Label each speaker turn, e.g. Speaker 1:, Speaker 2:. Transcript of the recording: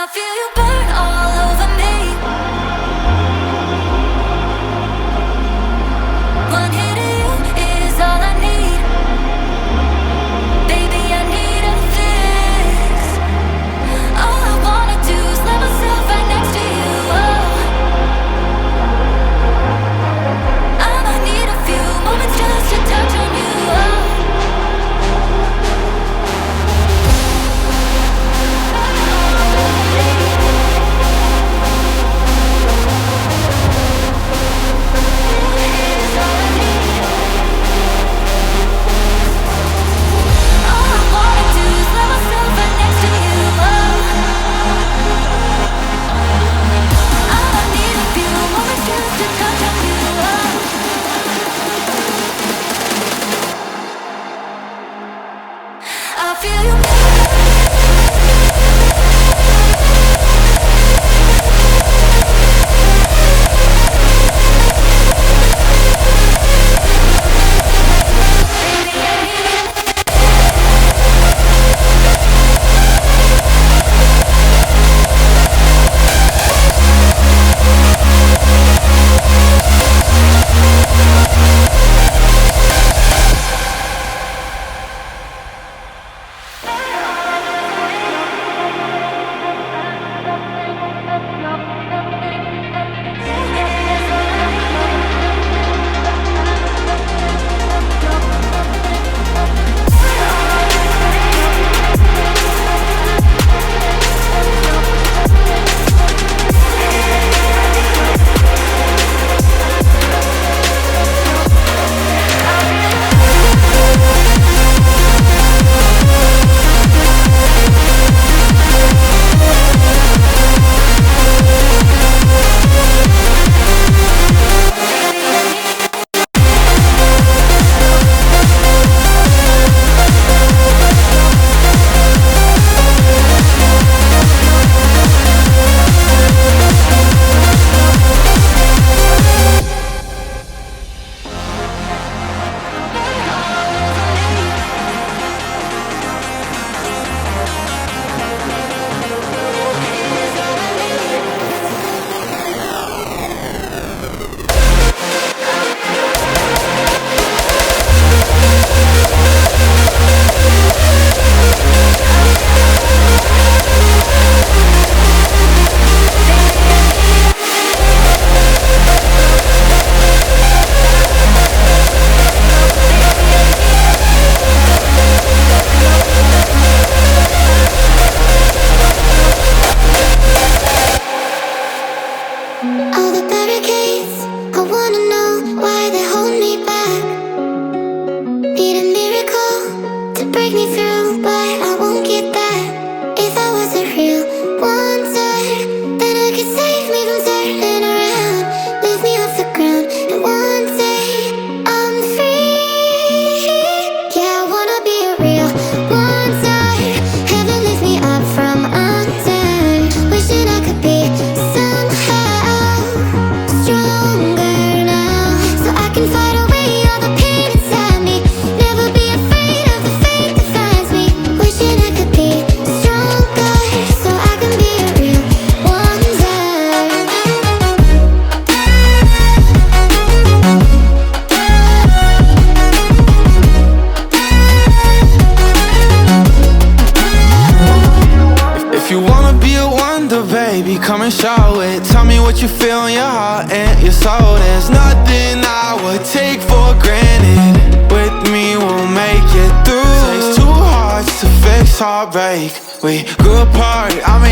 Speaker 1: I feel you burn all over me. One hit of you is all I need. Baby, I need a fix. All I wanna do is let myself right next to you. Oh, I might need a few moments just to touch on you. Oh. I feel you.
Speaker 2: All the barricades, I wanna know why they hold me back. Need a miracle to break me through, but I won't get that. If I was a real wonder, then I could save me from turning around. Lift me off the ground, and one day I'm free. Yeah, I wanna be a real wonder. Heaven lift me up from under. Wishing I could be stronger now, so I can fight away all the pain inside me. Never be afraid of the fate that finds me. Wishing I could be stronger, so I can be a real wonder.
Speaker 3: If you wanna be a wonder, baby, come and show it. Tell me what you feel in your heart and your soul. There's nothing I would take for granted. With me, we'll make it through. Takes two hearts to fix heartbreak. We grew apart, I'm